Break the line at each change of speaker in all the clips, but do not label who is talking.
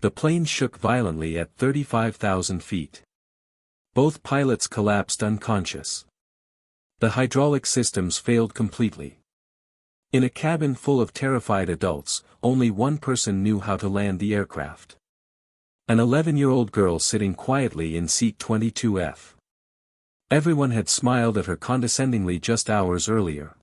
The plane shook violently at 35,000 feet. Both pilots collapsed unconscious. The hydraulic systems failed completely. In a cabin full of terrified adults, only one person knew how to land the aircraft. An 11-year-old girl sitting quietly in seat 22F. Everyone had smiled at her condescendingly just hours earlier.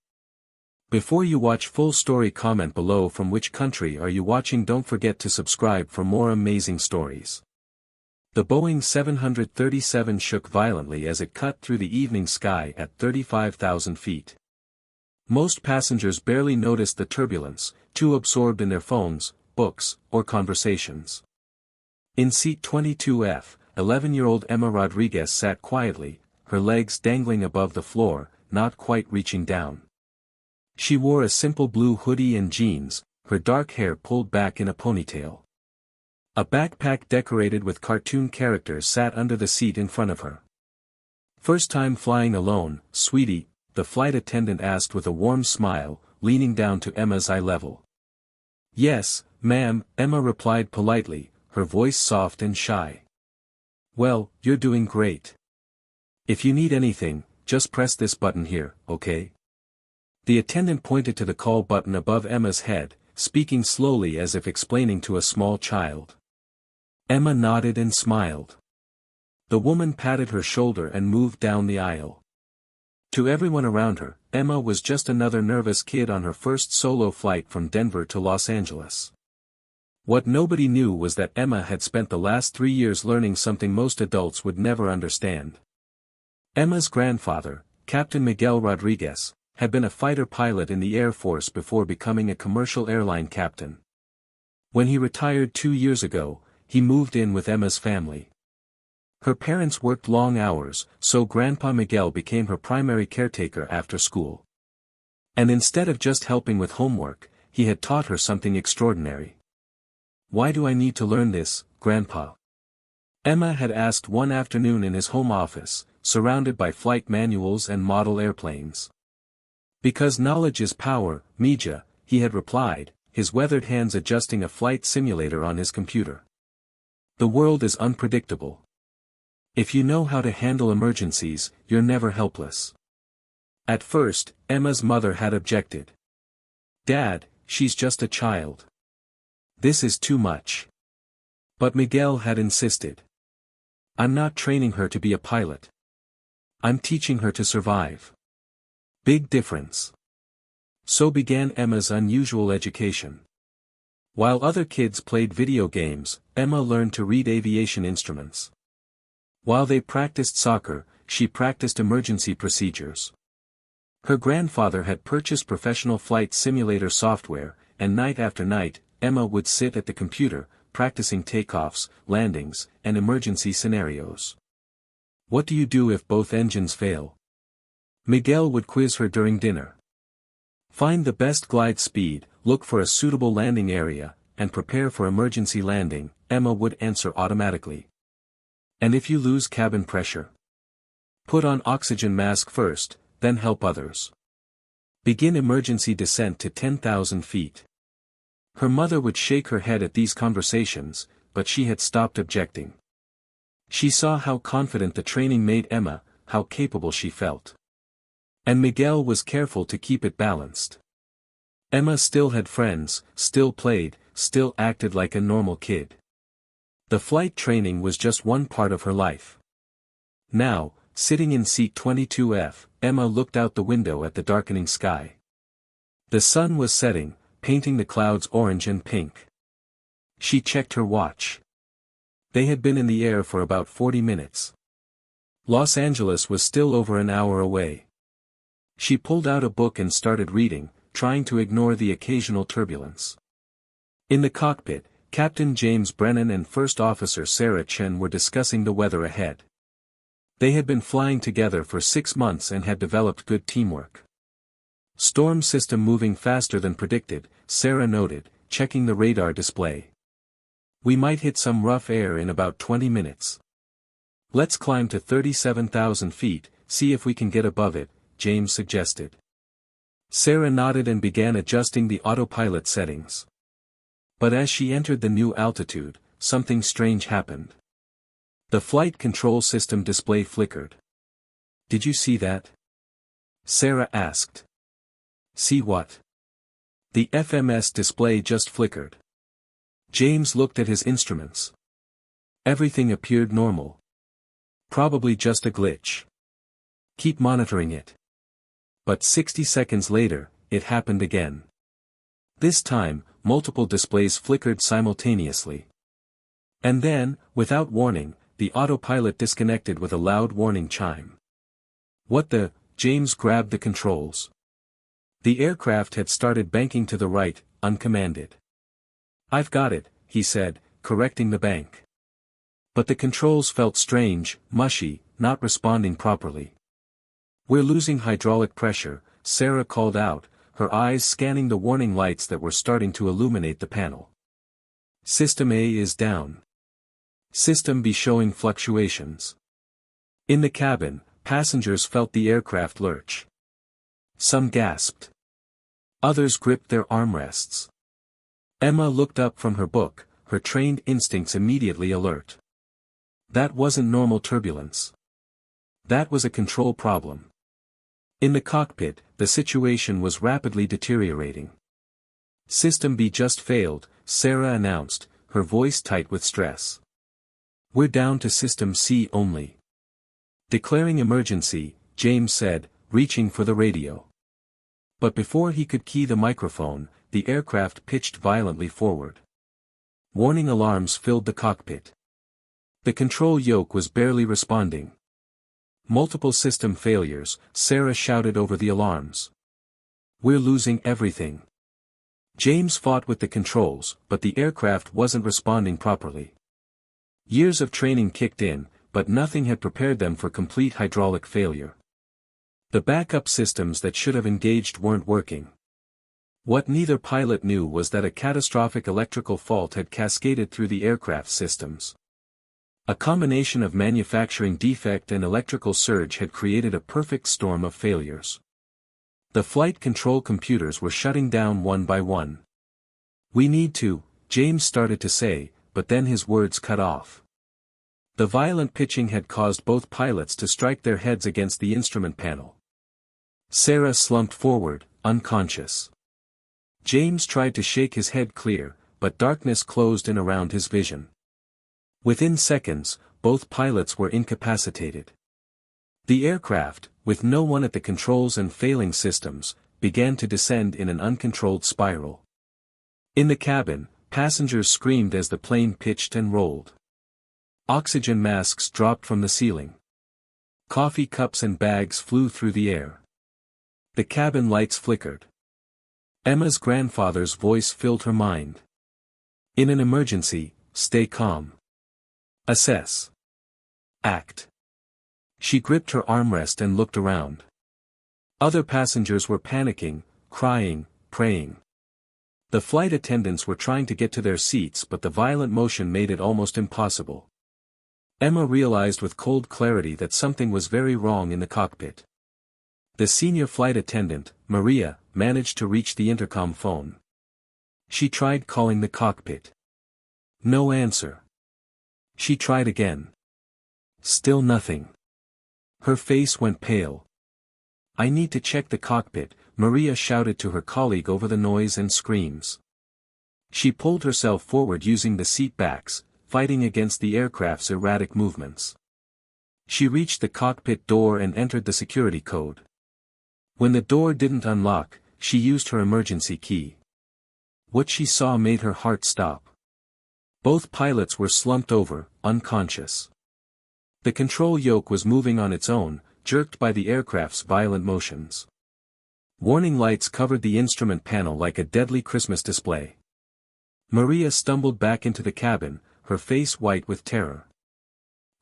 Before you watch full story, comment below from which country are you watching. Don't forget to subscribe for more amazing stories. The Boeing 737 shook violently as it cut through the evening sky at 35,000 feet. Most passengers barely noticed the turbulence, too absorbed in their phones, books, or conversations. In seat 22F, 11-year-old Emma Rodriguez sat quietly, her legs dangling above the floor, not quite reaching down. She wore a simple blue hoodie and jeans, her dark hair pulled back in a ponytail. A backpack decorated with cartoon characters sat under the seat in front of her. "First time flying alone, sweetie?" the flight attendant asked with a warm smile, leaning down to Emma's eye level. "Yes, ma'am," Emma replied politely, her voice soft and shy. "Well, you're doing great. If you need anything, just press this button here, okay?" The attendant pointed to the call button above Emma's head, speaking slowly as if explaining to a small child. Emma nodded and smiled. The woman patted her shoulder and moved down the aisle. To everyone around her, Emma was just another nervous kid on her first solo flight from Denver to Los Angeles. What nobody knew was that Emma had spent the last 3 years learning something most adults would never understand. Emma's grandfather, Captain Miguel Rodriguez, had been a fighter pilot in the Air Force before becoming a commercial airline captain. When he retired 2 years ago, he moved in with Emma's family. Her parents worked long hours, so Grandpa Miguel became her primary caretaker after school. And instead of just helping with homework, he had taught her something extraordinary. "Why do I need to learn this, Grandpa?" Emma had asked one afternoon in his home office, surrounded by flight manuals and model airplanes. "Because knowledge is power, Mija," he had replied, his weathered hands adjusting a flight simulator on his computer. "The world is unpredictable. If you know how to handle emergencies, you're never helpless." At first, Emma's mother had objected. "Dad, she's just a child. This is too much." But Miguel had insisted. "I'm not training her to be a pilot. I'm teaching her to survive. Big difference." So began Emma's unusual education. While other kids played video games, Emma learned to read aviation instruments. While they practiced soccer, she practiced emergency procedures. Her grandfather had purchased professional flight simulator software, and night after night, Emma would sit at the computer, practicing takeoffs, landings, and emergency scenarios. "What do you do if both engines fail?" Miguel would quiz her during dinner. "Find the best glide speed, look for a suitable landing area, and prepare for emergency landing," Emma would answer automatically. "And if you lose cabin pressure? Put on oxygen mask first, then help others. Begin emergency descent to 10,000 feet. Her mother would shake her head at these conversations, but she had stopped objecting. She saw how confident the training made Emma, how capable she felt. And Miguel was careful to keep it balanced. Emma still had friends, still played, still acted like a normal kid. The flight training was just one part of her life. Now, sitting in seat 22F, Emma looked out the window at the darkening sky. The sun was setting, painting the clouds orange and pink. She checked her watch. They had been in the air for about 40 minutes. Los Angeles was still over an hour away. She pulled out a book and started reading, trying to ignore the occasional turbulence. In the cockpit, Captain James Brennan and First Officer Sarah Chen were discussing the weather ahead. They had been flying together for 6 months and had developed good teamwork. "Storm system moving faster than predicted," Sarah noted, checking the radar display. "We might hit some rough air in about 20 minutes. Let's climb to 37,000 feet, see if we can get above it," James suggested. Sarah nodded and began adjusting the autopilot settings. But as she entered the new altitude, something strange happened. The flight control system display flickered. "Did you see that?" Sarah asked. "See what?" "The FMS display just flickered." James looked at his instruments. Everything appeared normal. "Probably just a glitch. Keep monitoring it." But 60 seconds later, it happened again. This time, multiple displays flickered simultaneously. And then, without warning, the autopilot disconnected with a loud warning chime. "What the?" James grabbed the controls. The aircraft had started banking to the right, uncommanded. "I've got it," he said, correcting the bank. But the controls felt strange, mushy, not responding properly. "We're losing hydraulic pressure," Sarah called out, her eyes scanning the warning lights that were starting to illuminate the panel. "System A is down. System B showing fluctuations." In the cabin, passengers felt the aircraft lurch. Some gasped. Others gripped their armrests. Emma looked up from her book, her trained instincts immediately alert. That wasn't normal turbulence. That was a control problem. In the cockpit, the situation was rapidly deteriorating. "System B just failed," Sarah announced, her voice tight with stress. "We're down to System C only." Declaring emergency, James said, reaching for the radio. But before he could key the microphone, the aircraft pitched violently forward. Warning alarms filled the cockpit. The control yoke was barely responding. "Multiple system failures," Sarah shouted over the alarms. "We're losing everything." James fought with the controls, but the aircraft wasn't responding properly. Years of training kicked in, but nothing had prepared them for complete hydraulic failure. The backup systems that should have engaged weren't working. What neither pilot knew was that a catastrophic electrical fault had cascaded through the aircraft systems. A combination of manufacturing defect and electrical surge had created a perfect storm of failures. The flight control computers were shutting down one by one. "We need to," James started to say, but then his words cut off. The violent pitching had caused both pilots to strike their heads against the instrument panel. Sarah slumped forward, unconscious. James tried to shake his head clear, but darkness closed in around his vision. Within seconds, both pilots were incapacitated. The aircraft, with no one at the controls and failing systems, began to descend in an uncontrolled spiral. In the cabin, passengers screamed as the plane pitched and rolled. Oxygen masks dropped from the ceiling. Coffee cups and bags flew through the air. The cabin lights flickered. Emma's grandfather's voice filled her mind. "In an emergency, stay calm. Assess. Act." She gripped her armrest and looked around. Other passengers were panicking, crying, praying. The flight attendants were trying to get to their seats, but the violent motion made it almost impossible. Emma realized with cold clarity that something was very wrong in the cockpit. The senior flight attendant, Maria, managed to reach the intercom phone. She tried calling the cockpit. No answer. She tried again. Still nothing. Her face went pale. "I need to check the cockpit," Maria shouted to her colleague over the noise and screams. She pulled herself forward using the seat backs, fighting against the aircraft's erratic movements. She reached the cockpit door and entered the security code. When the door didn't unlock, she used her emergency key. What she saw made her heart stop. Both pilots were slumped over, unconscious. The control yoke was moving on its own, jerked by the aircraft's violent motions. Warning lights covered the instrument panel like a deadly Christmas display. Maria stumbled back into the cabin, her face white with terror.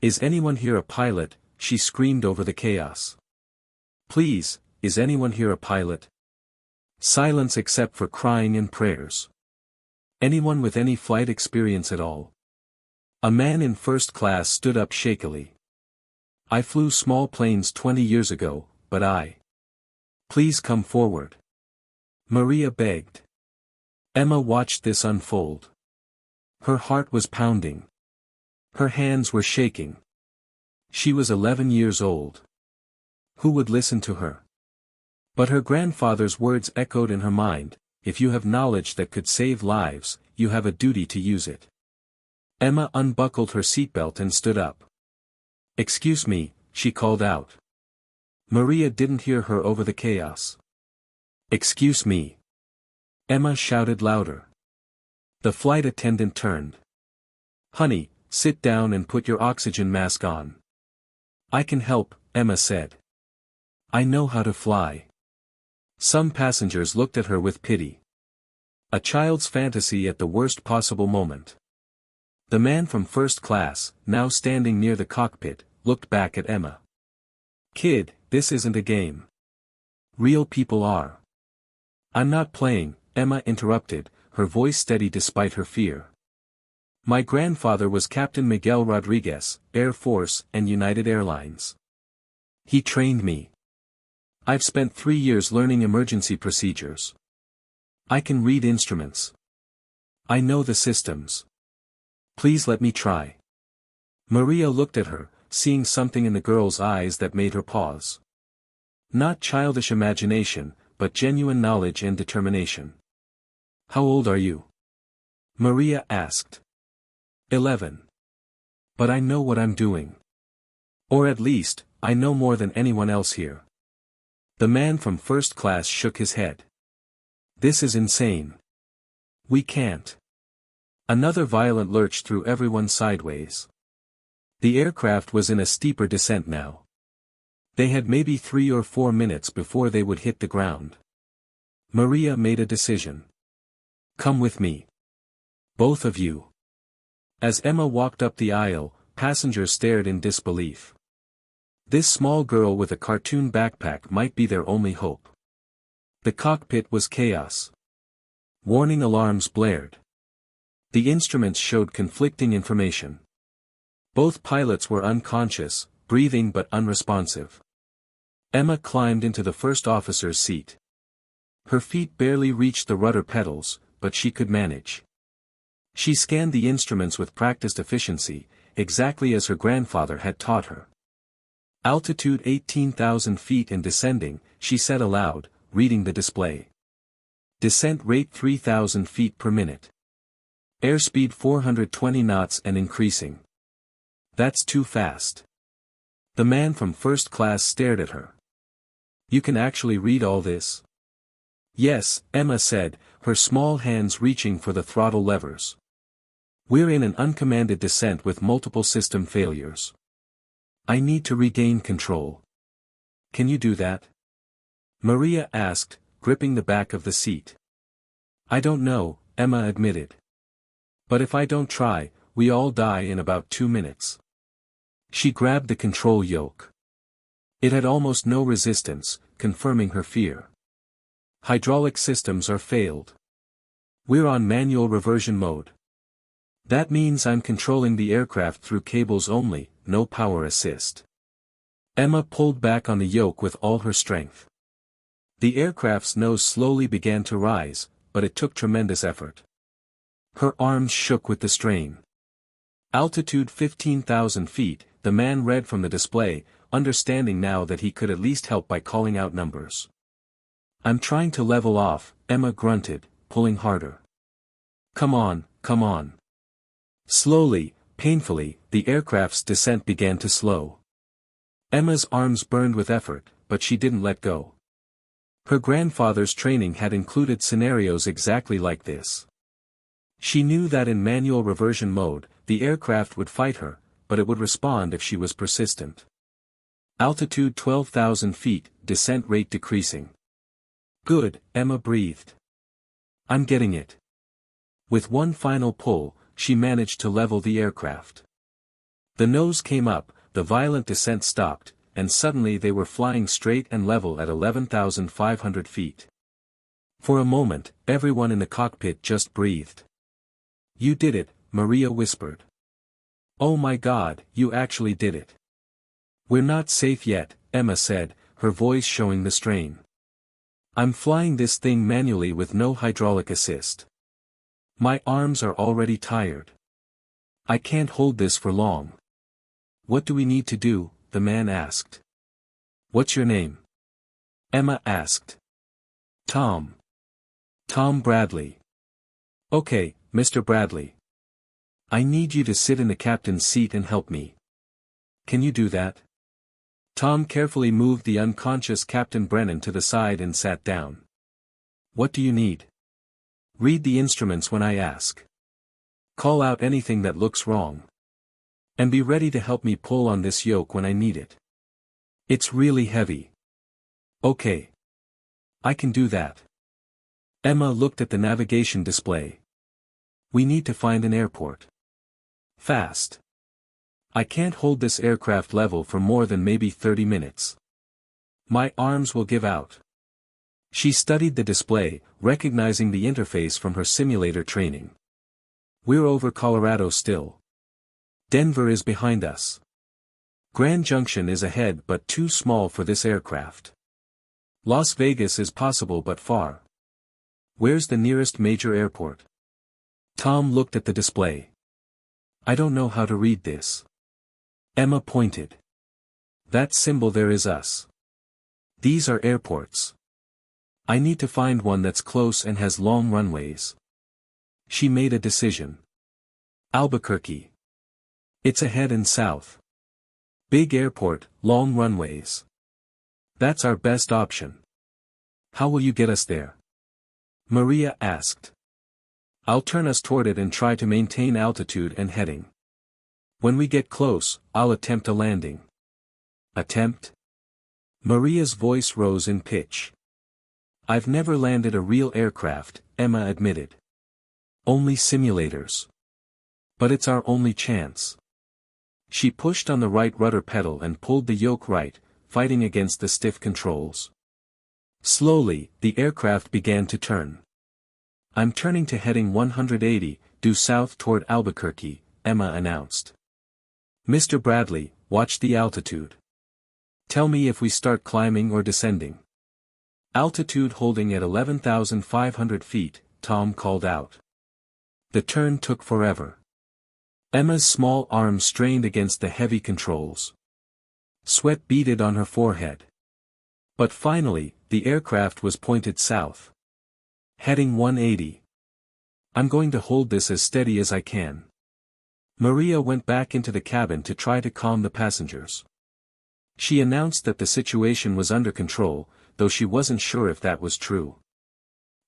"Is anyone here a pilot?" she screamed over the chaos. "Please, is anyone here a pilot?" Silence except for crying and prayers. "Anyone with any flight experience at all?" A man in first class stood up shakily. "I flew small planes 20 years ago, but I..." "Please come forward," Maria begged. Emma watched this unfold. Her heart was pounding. Her hands were shaking. She was 11 years old. Who would listen to her? But her grandfather's words echoed in her mind, if you have knowledge that could save lives, you have a duty to use it. Emma unbuckled her seatbelt and stood up. Excuse me, she called out. Maria didn't hear her over the chaos. Excuse me. Emma shouted louder. The flight attendant turned. Honey, sit down and put your oxygen mask on. I can help, Emma said. I know how to fly. Some passengers looked at her with pity. A child's fantasy at the worst possible moment. The man from first class, now standing near the cockpit, looked back at Emma. Kid, this isn't a game. Real people are. I'm not playing, Emma interrupted, her voice steady despite her fear. My grandfather was Captain Miguel Rodriguez, Air Force and United Airlines. He trained me. I've spent 3 years learning emergency procedures. I can read instruments. I know the systems. Please let me try. Maria looked at her, seeing something in the girl's eyes that made her pause. Not childish imagination, but genuine knowledge and determination. How old are you? Maria asked. 11. But I know what I'm doing. Or at least, I know more than anyone else here. The man from first class shook his head. This is insane. We can't. Another violent lurch threw everyone sideways. The aircraft was in a steeper descent now. They had maybe 3 or 4 minutes before they would hit the ground. Maria made a decision. Come with me. Both of you. As Emma walked up the aisle, passengers stared in disbelief. This small girl with a cartoon backpack might be their only hope. The cockpit was chaos. Warning alarms blared. The instruments showed conflicting information. Both pilots were unconscious, breathing but unresponsive. Emma climbed into the first officer's seat. Her feet barely reached the rudder pedals, but she could manage. She scanned the instruments with practiced efficiency, exactly as her grandfather had taught her. Altitude 18,000 feet and descending, she said aloud, reading the display. Descent rate 3,000 feet per minute. Airspeed 420 knots and increasing. That's too fast. The man from first class stared at her. You can actually read all this? Yes, Emma said, her small hands reaching for the throttle levers. We're in an uncommanded descent with multiple system failures. I need to regain control. Can you do that? Maria asked, gripping the back of the seat. I don't know, Emma admitted. But if I don't try, we all die in about 2 minutes. She grabbed the control yoke. It had almost no resistance, confirming her fear. Hydraulic systems are failed. We're on manual reversion mode. That means I'm controlling the aircraft through cables only, no power assist. Emma pulled back on the yoke with all her strength. The aircraft's nose slowly began to rise, but it took tremendous effort. Her arms shook with the strain. Altitude 15,000 feet, the man read from the display, understanding now that he could at least help by calling out numbers. I'm trying to level off, Emma grunted, pulling harder. Come on, come on. Slowly, painfully, the aircraft's descent began to slow. Emma's arms burned with effort, but she didn't let go. Her grandfather's training had included scenarios exactly like this. She knew that in manual reversion mode, the aircraft would fight her, but it would respond if she was persistent. Altitude 12,000 feet, descent rate decreasing. Good, Emma breathed. I'm getting it. With one final pull, she managed to level the aircraft. The nose came up, the violent descent stopped, and suddenly they were flying straight and level at 11,500 feet. For a moment, everyone in the cockpit just breathed. You did it, Maria whispered. Oh my God, you actually did it. We're not safe yet, Emma said, her voice showing the strain. I'm flying this thing manually with no hydraulic assist. My arms are already tired. I can't hold this for long. What do we need to do? The man asked. What's your name? Emma asked. Tom. Tom Bradley. Okay, Mr. Bradley. I need you to sit in the captain's seat and help me. Can you do that? Tom carefully moved the unconscious Captain Brennan to the side and sat down. What do you need? Read the instruments when I ask. Call out anything that looks wrong. And be ready to help me pull on this yoke when I need it. It's really heavy. Okay. I can do that. Emma looked at the navigation display. We need to find an airport. Fast. I can't hold this aircraft level for more than maybe 30 minutes. My arms will give out. She studied the display, recognizing the interface from her simulator training. We're over Colorado still. Denver is behind us. Grand Junction is ahead but too small for this aircraft. Las Vegas is possible but far. Where's the nearest major airport? Tom looked at the display. I don't know how to read this. Emma pointed. That symbol there is us. These are airports. I need to find one that's close and has long runways. She made a decision. Albuquerque. It's ahead and south. Big airport, long runways. That's our best option. How will you get us there? Maria asked. I'll turn us toward it and try to maintain altitude and heading. When we get close, I'll attempt a landing. Attempt? Maria's voice rose in pitch. I've never landed a real aircraft, Emma admitted. Only simulators. But it's our only chance. She pushed on the right rudder pedal and pulled the yoke right, fighting against the stiff controls. Slowly, the aircraft began to turn. I'm turning to heading 180, due south toward Albuquerque, Emma announced. Mr. Bradley, watch the altitude. Tell me if we start climbing or descending. Altitude holding at 11,500 feet, Tom called out. The turn took forever. Emma's small arms strained against the heavy controls. Sweat beaded on her forehead. But finally, the aircraft was pointed south. Heading 180. I'm going to hold this as steady as I can. Maria went back into the cabin to try to calm the passengers. She announced that the situation was under control, though she wasn't sure if that was true.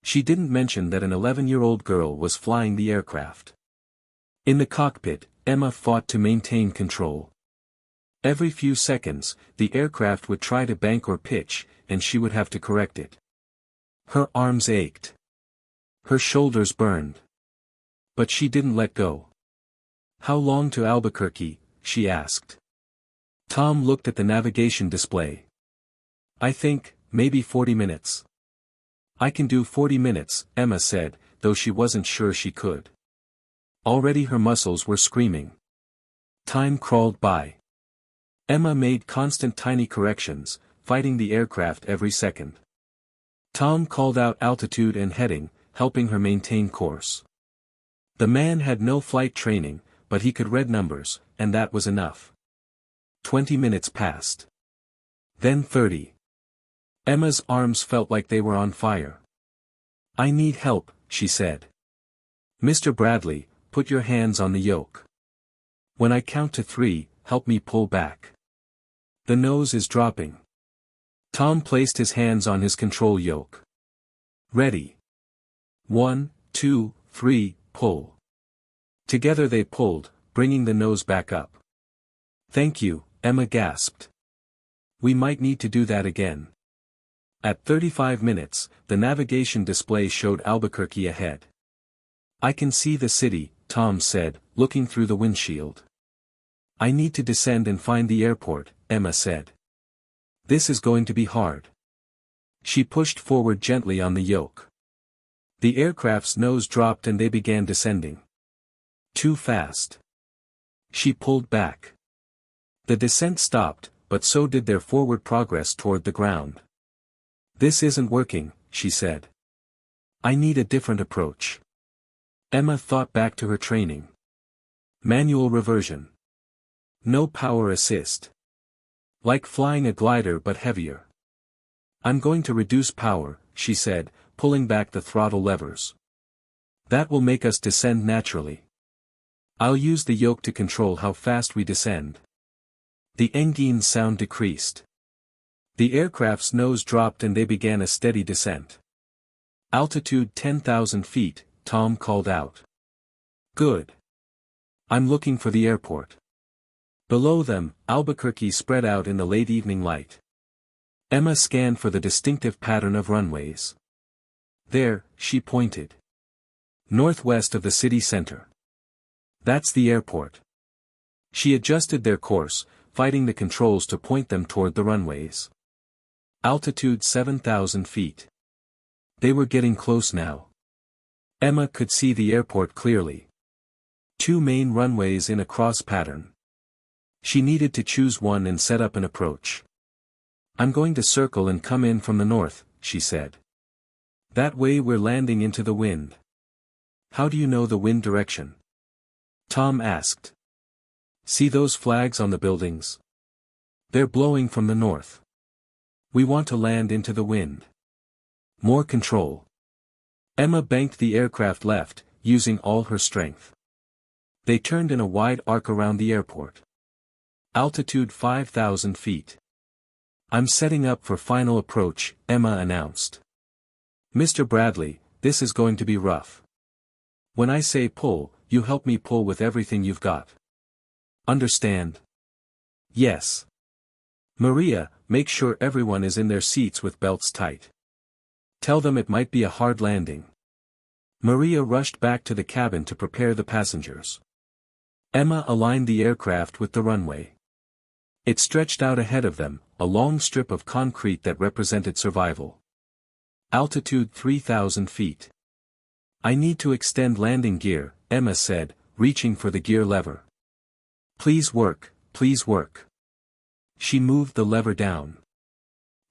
She didn't mention that an 11-year-old girl was flying the aircraft. In the cockpit, Emma fought to maintain control. Every few seconds, the aircraft would try to bank or pitch, and she would have to correct it. Her arms ached. Her shoulders burned. But she didn't let go. How long to Albuquerque? She asked. Tom looked at the navigation display. I think, maybe 40 minutes. I can do 40 minutes, Emma said, though she wasn't sure she could. Already her muscles were screaming. Time crawled by. Emma made constant tiny corrections, fighting the aircraft every second. Tom called out altitude and heading, helping her maintain course. The man had no flight training, but he could read numbers, and that was enough. 20 minutes passed. Then 30. Emma's arms felt like they were on fire. I need help, she said. Mr. Bradley, put your hands on the yoke. When I count to 3, help me pull back. The nose is dropping. Tom placed his hands on his control yoke. Ready. 1, 2, 3, pull. Together they pulled, bringing the nose back up. Thank you, Emma gasped. We might need to do that again. At 35 minutes, the navigation display showed Albuquerque ahead. I can see the city, Tom said, looking through the windshield. I need to descend and find the airport, Emma said. This is going to be hard. She pushed forward gently on the yoke. The aircraft's nose dropped and they began descending. Too fast. She pulled back. The descent stopped, but so did their forward progress toward the ground. This isn't working, she said. I need a different approach. Emma thought back to her training. Manual reversion. No power assist. Like flying a glider but heavier. I'm going to reduce power, she said, pulling back the throttle levers. That will make us descend naturally. I'll use the yoke to control how fast we descend. The engine's sound decreased. The aircraft's nose dropped and they began a steady descent. Altitude 10,000 feet, Tom called out. Good. I'm looking for the airport. Below them, Albuquerque spread out in the late evening light. Emma scanned for the distinctive pattern of runways. There, she pointed. Northwest of the city center. That's the airport. She adjusted their course, fighting the controls to point them toward the runways. Altitude 7,000 feet. They were getting close now. Emma could see the airport clearly. 2 main runways in a cross pattern. She needed to choose one and set up an approach. I'm going to circle and come in from the north, she said. That way we're landing into the wind. How do you know the wind direction? Tom asked. See those flags on the buildings? They're blowing from the north. We want to land into the wind. More control. Emma banked the aircraft left, using all her strength. They turned in a wide arc around the airport. Altitude 5,000 feet. I'm setting up for final approach, Emma announced. Mr. Bradley, this is going to be rough. When I say pull, you help me pull with everything you've got. Understand? Yes. Maria, make sure everyone is in their seats with belts tight. Tell them it might be a hard landing. Maria rushed back to the cabin to prepare the passengers. Emma aligned the aircraft with the runway. It stretched out ahead of them, a long strip of concrete that represented survival. Altitude 3,000 feet. I need to extend landing gear, Emma said, reaching for the gear lever. Please work, please work. She moved the lever down.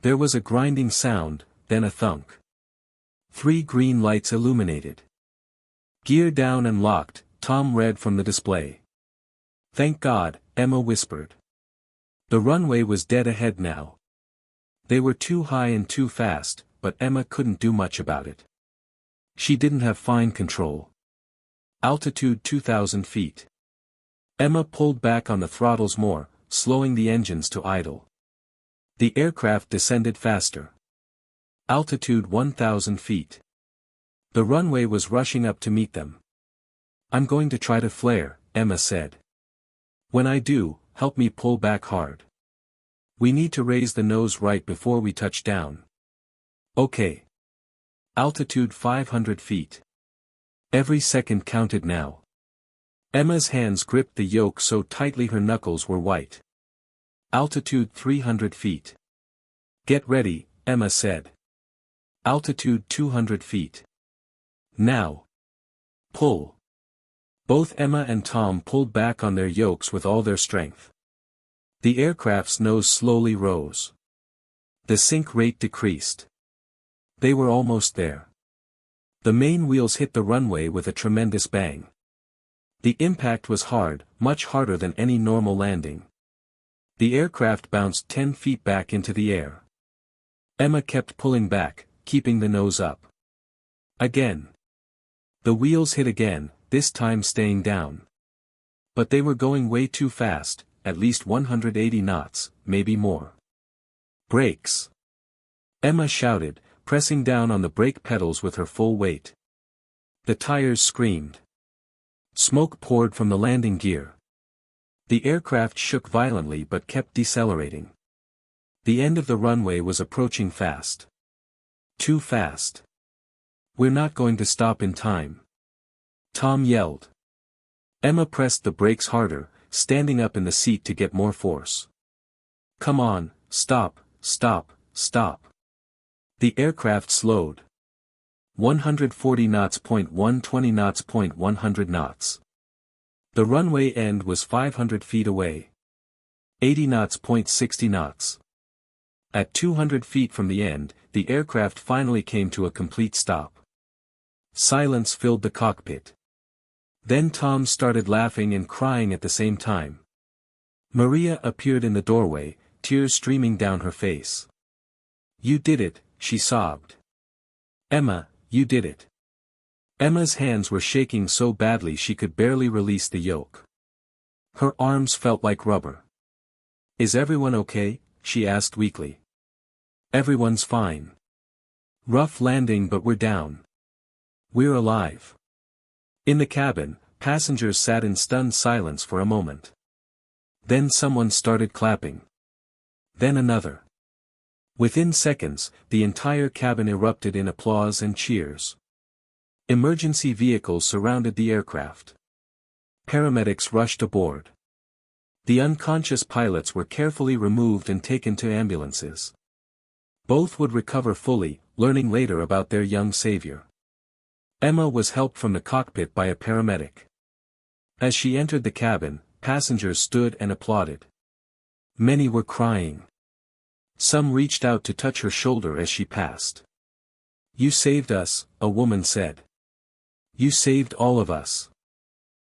There was a grinding sound, then a thunk. 3 green lights illuminated. Gear down and locked, Tom read from the display. Thank God, Emma whispered. The runway was dead ahead now. They were too high and too fast, but Emma couldn't do much about it. She didn't have fine control. Altitude 2,000 feet. Emma pulled back on the throttles more, slowing the engines to idle. The aircraft descended faster. Altitude 1,000 feet. The runway was rushing up to meet them. I'm going to try to flare, Emma said. When I do, help me pull back hard. We need to raise the nose right before we touch down. Okay. Altitude 500 feet. Every second counted now. Emma's hands gripped the yoke so tightly her knuckles were white. Altitude 300 feet. Get ready, Emma said. Altitude 200 feet. Now. Pull. Both Emma and Tom pulled back on their yokes with all their strength. The aircraft's nose slowly rose. The sink rate decreased. They were almost there. The main wheels hit the runway with a tremendous bang. The impact was hard, much harder than any normal landing. The aircraft bounced 10 feet back into the air. Emma kept pulling back, keeping the nose up. Again. The wheels hit again, this time staying down. But they were going way too fast, at least 180 knots, maybe more. Brakes! Emma shouted, pressing down on the brake pedals with her full weight. The tires screamed. Smoke poured from the landing gear. The aircraft shook violently but kept decelerating. The end of the runway was approaching fast. Too fast. We're not going to stop in time. Tom yelled. Emma pressed the brakes harder, standing up in the seat to get more force. Come on, stop, stop, stop. The aircraft slowed. 140 knots. 120 knots. 100 knots. The runway end was 500 feet away. 80 knots. 60 knots. At 200 feet from the end, the aircraft finally came to a complete stop. Silence filled the cockpit. Then Tom started laughing and crying at the same time. Maria appeared in the doorway, tears streaming down her face. "You did it," she sobbed. "Emma, you did it." Emma's hands were shaking so badly she could barely release the yoke. Her arms felt like rubber. "Is everyone okay?" she asked weakly. "Everyone's fine. Rough landing, but we're down. We're alive." In the cabin, passengers sat in stunned silence for a moment. Then someone started clapping. Then another. Within seconds, the entire cabin erupted in applause and cheers. Emergency vehicles surrounded the aircraft. Paramedics rushed aboard. The unconscious pilots were carefully removed and taken to ambulances. Both would recover fully, learning later about their young savior. Emma was helped from the cockpit by a paramedic. As she entered the cabin, passengers stood and applauded. Many were crying. Some reached out to touch her shoulder as she passed. "You saved us," a woman said. "You saved all of us."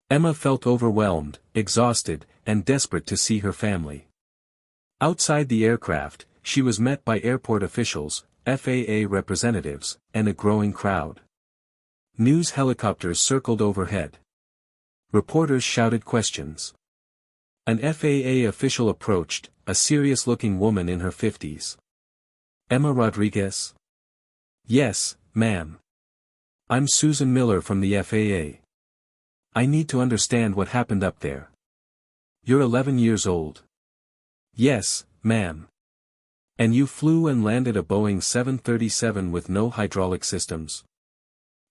Emma felt overwhelmed, exhausted, and desperate to see her family. Outside the aircraft, she was met by airport officials, FAA representatives, and a growing crowd. News helicopters circled overhead. Reporters shouted questions. An FAA official approached, a serious-looking woman in her 50s. "Emma Rodriguez?" "Yes, ma'am. I'm Susan Miller from the FAA. I need to understand what happened up there." "You're 11 years old." "Yes, ma'am. And you flew and landed a Boeing 737 with no hydraulic systems?"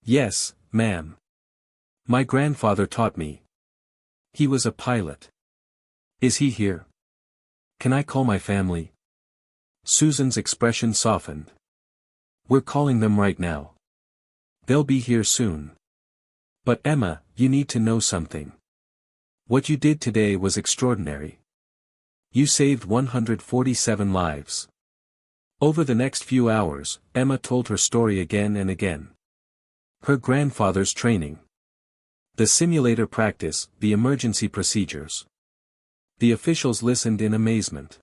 "Yes, ma'am. My grandfather taught me. He was a pilot." "Is he here? Can I call my family?" Susan's expression softened. "We're calling them right now. They'll be here soon." "But Emma, you need to know something. What you did today was extraordinary. You saved 147 lives." Over the next few hours, Emma told her story again and again. Her grandfather's training. The simulator practice, the emergency procedures. The officials listened in amazement.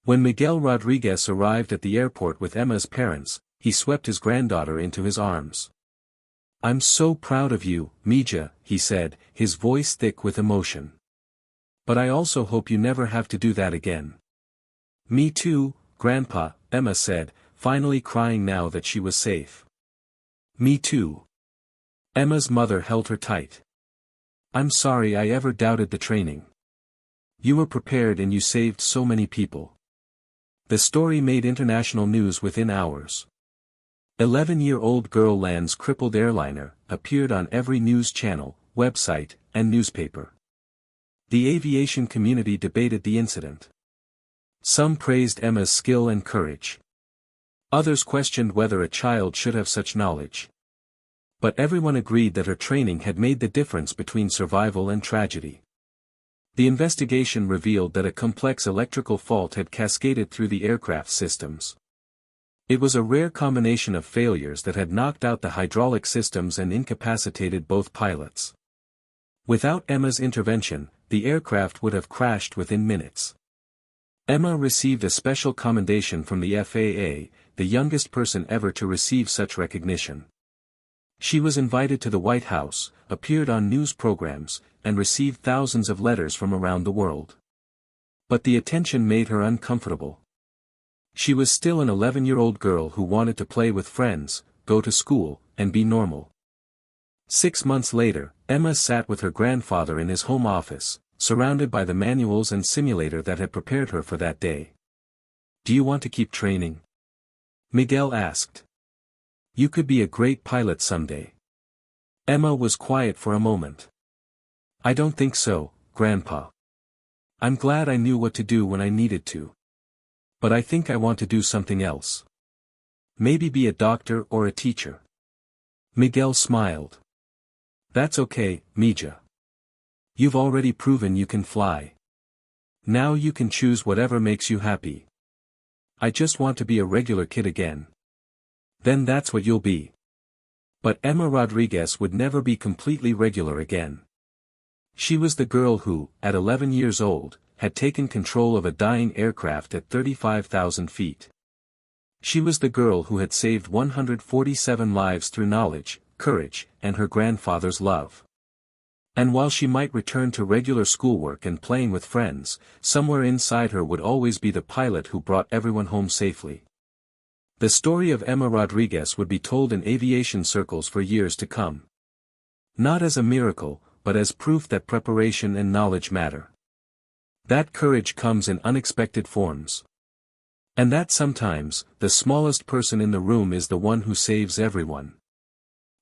When Miguel Rodriguez arrived at the airport with Emma's parents, he swept his granddaughter into his arms. "I'm so proud of you, Mija," he said, his voice thick with emotion. "But I also hope you never have to do that again." "Me too, Grandpa," Emma said, finally crying now that she was safe. "Me too." Emma's mother held her tight. "I'm sorry I ever doubted the training. You were prepared and you saved so many people." The story made international news within hours. 11-year-old girl lands crippled airliner, appeared on every news channel, website, and newspaper. The aviation community debated the incident. Some praised Emma's skill and courage. Others questioned whether a child should have such knowledge. But everyone agreed that her training had made the difference between survival and tragedy. The investigation revealed that a complex electrical fault had cascaded through the aircraft systems. It was a rare combination of failures that had knocked out the hydraulic systems and incapacitated both pilots. Without Emma's intervention, the aircraft would have crashed within minutes. Emma received a special commendation from the FAA, the youngest person ever to receive such recognition. She was invited to the White House, appeared on news programs, and received thousands of letters from around the world. But the attention made her uncomfortable. She was still an 11-year-old girl who wanted to play with friends, go to school, and be normal. 6 months later, Emma sat with her grandfather in his home office, surrounded by the manuals and simulator that had prepared her for that day. "Do you want to keep training?" Miguel asked. "You could be a great pilot someday." Emma was quiet for a moment. "I don't think so, Grandpa. I'm glad I knew what to do when I needed to. But I think I want to do something else. Maybe be a doctor or a teacher." Miguel smiled. "That's okay, Mija. You've already proven you can fly. Now you can choose whatever makes you happy." "I just want to be a regular kid again." "Then that's what you'll be." But Emma Rodriguez would never be completely regular again. She was the girl who, at 11 years old, had taken control of a dying aircraft at 35,000 feet. She was the girl who had saved 147 lives through knowledge, courage, and her grandfather's love. And while she might return to regular schoolwork and playing with friends, somewhere inside her would always be the pilot who brought everyone home safely. The story of Emma Rodriguez would be told in aviation circles for years to come. Not as a miracle, but as proof that preparation and knowledge matter. That courage comes in unexpected forms. And that sometimes, the smallest person in the room is the one who saves everyone.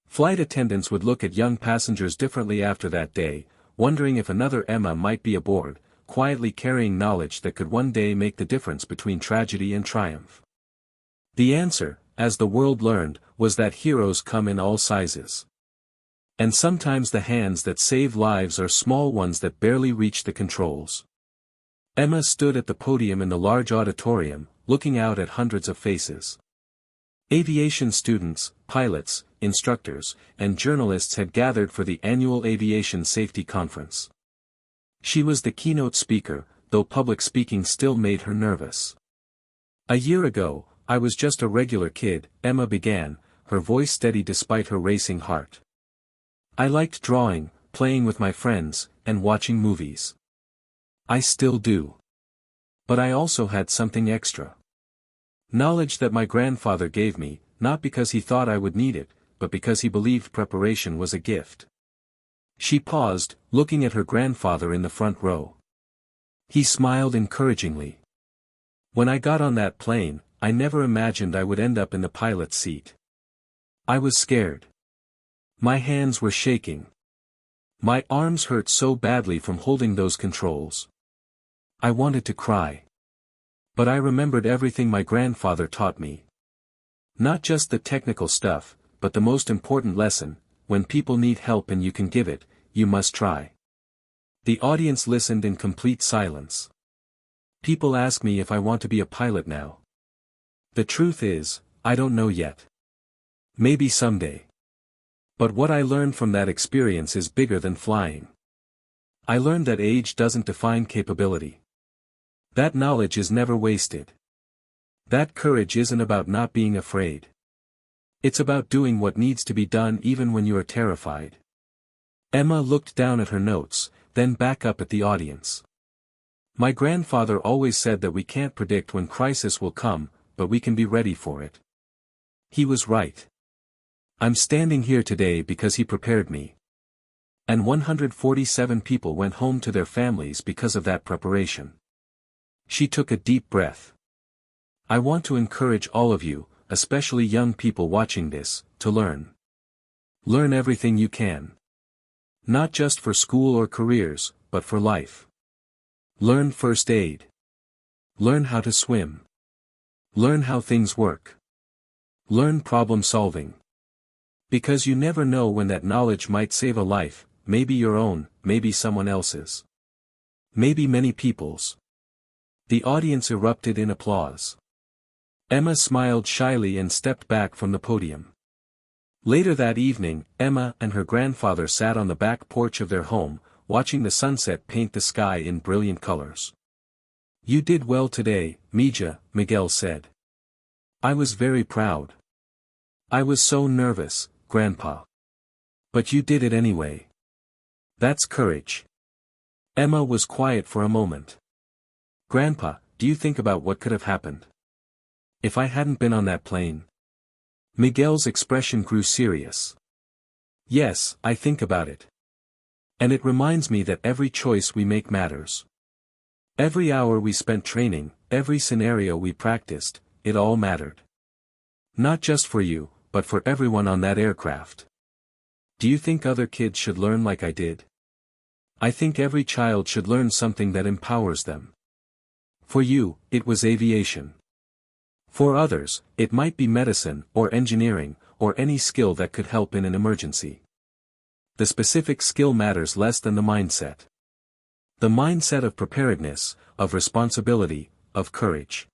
Flight attendants would look at young passengers differently after that day, wondering if another Emma might be aboard, quietly carrying knowledge that could one day make the difference between tragedy and triumph. The answer, as the world learned, was that heroes come in all sizes. And sometimes the hands that save lives are small ones that barely reach the controls. Emma stood at the podium in the large auditorium, looking out at hundreds of faces. Aviation students, pilots, instructors, and journalists had gathered for the annual Aviation Safety Conference. She was the keynote speaker, though public speaking still made her nervous. A year ago, I was just a regular kid, Emma began, her voice steady despite her racing heart. I liked drawing, playing with my friends, and watching movies. I still do. But I also had something extra. Knowledge that my grandfather gave me, not because he thought I would need it, but because he believed preparation was a gift. She paused, looking at her grandfather in the front row. He smiled encouragingly. When I got on that plane, I never imagined I would end up in the pilot's seat. I was scared. My hands were shaking. My arms hurt so badly from holding those controls. I wanted to cry. But I remembered everything my grandfather taught me. Not just the technical stuff, but the most important lesson: when people need help and you can give it, you must try. The audience listened in complete silence. People ask me if I want to be a pilot now. The truth is, I don't know yet. Maybe someday. But what I learned from that experience is bigger than flying. I learned that age doesn't define capability. That knowledge is never wasted. That courage isn't about not being afraid. It's about doing what needs to be done even when you are terrified. Emma looked down at her notes, then back up at the audience. My grandfather always said that we can't predict when crisis will come, but we can be ready for it. He was right. I'm standing here today because he prepared me. And 147 people went home to their families because of that preparation. She took a deep breath. I want to encourage all of you, especially young people watching this, to learn. Learn everything you can. Not just for school or careers, but for life. Learn first aid. Learn how to swim. Learn how things work. Learn problem solving. Because you never know when that knowledge might save a life, maybe your own, maybe someone else's. Maybe many people's. The audience erupted in applause. Emma smiled shyly and stepped back from the podium. Later that evening, Emma and her grandfather sat on the back porch of their home, watching the sunset paint the sky in brilliant colors. You did well today, Mija, Miguel said. I was very proud. I was so nervous, Grandpa. But you did it anyway. That's courage. Emma was quiet for a moment. Grandpa, do you think about what could have happened? If I hadn't been on that plane? Miguel's expression grew serious. Yes, I think about it. And it reminds me that every choice we make matters. Every hour we spent training, every scenario we practiced, it all mattered. Not just for you, but for everyone on that aircraft. Do you think other kids should learn like I did? I think every child should learn something that empowers them. For you, it was aviation. For others, it might be medicine, or engineering, or any skill that could help in an emergency. The specific skill matters less than the mindset. The mindset of preparedness, of responsibility, of courage.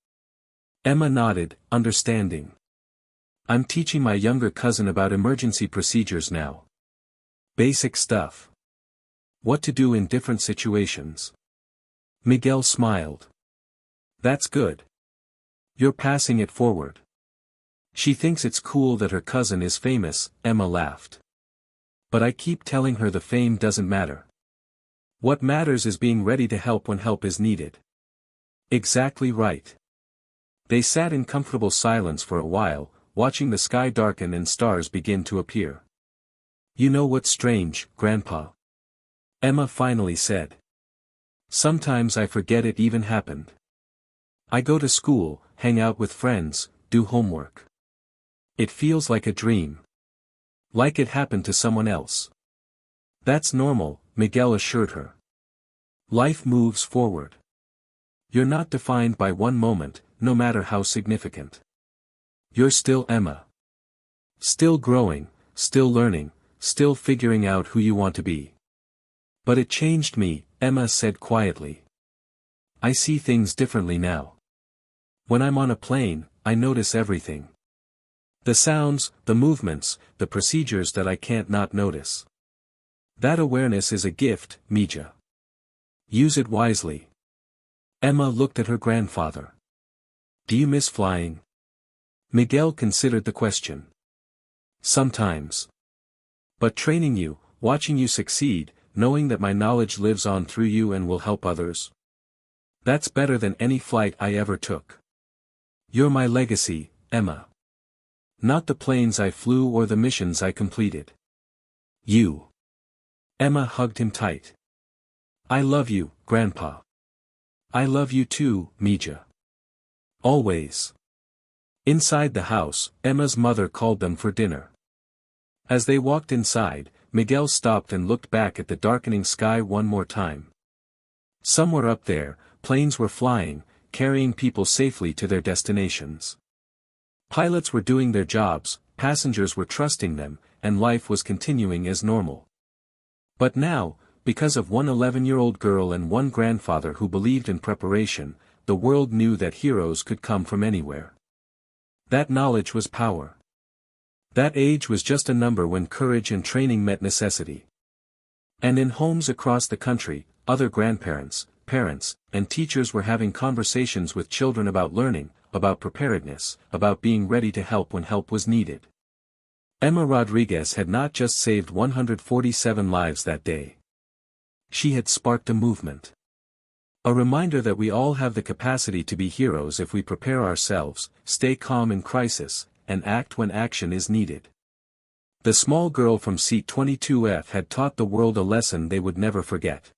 Emma nodded, understanding. I'm teaching my younger cousin about emergency procedures now. Basic stuff. What to do in different situations. Miguel smiled. That's good. You're passing it forward. She thinks it's cool that her cousin is famous, Emma laughed. But I keep telling her the fame doesn't matter. What matters is being ready to help when help is needed. Exactly right. They sat in comfortable silence for a while, watching the sky darken and stars begin to appear. You know what's strange, Grandpa? Emma finally said. Sometimes I forget it even happened. I go to school, hang out with friends, do homework. It feels like a dream. Like it happened to someone else. That's normal, Miguel assured her. Life moves forward. You're not defined by one moment, no matter how significant. You're still Emma. Still growing, still learning, still figuring out who you want to be. But it changed me, Emma said quietly. I see things differently now. When I'm on a plane, I notice everything. The sounds, the movements, the procedures that I can't not notice. That awareness is a gift, Mija. Use it wisely. Emma looked at her grandfather. Do you miss flying? Miguel considered the question. Sometimes. But training you, watching you succeed, knowing that my knowledge lives on through you and will help others. That's better than any flight I ever took. You're my legacy, Emma. Not the planes I flew or the missions I completed. You. Emma hugged him tight. I love you, Grandpa. I love you too, Mija. Always. Inside the house, Emma's mother called them for dinner. As they walked inside, Miguel stopped and looked back at the darkening sky one more time. Somewhere up there, planes were flying, carrying people safely to their destinations. Pilots were doing their jobs, passengers were trusting them, and life was continuing as normal. But now, because of one 11-year-old girl and one grandfather who believed in preparation, the world knew that heroes could come from anywhere. That knowledge was power. That age was just a number when courage and training met necessity. And in homes across the country, other grandparents, parents, and teachers were having conversations with children about learning, about preparedness, about being ready to help when help was needed. Emma Rodriguez had not just saved 147 lives that day. She had sparked a movement. A reminder that we all have the capacity to be heroes if we prepare ourselves, stay calm in crisis, and act when action is needed. The small girl from seat 22F had taught the world a lesson they would never forget.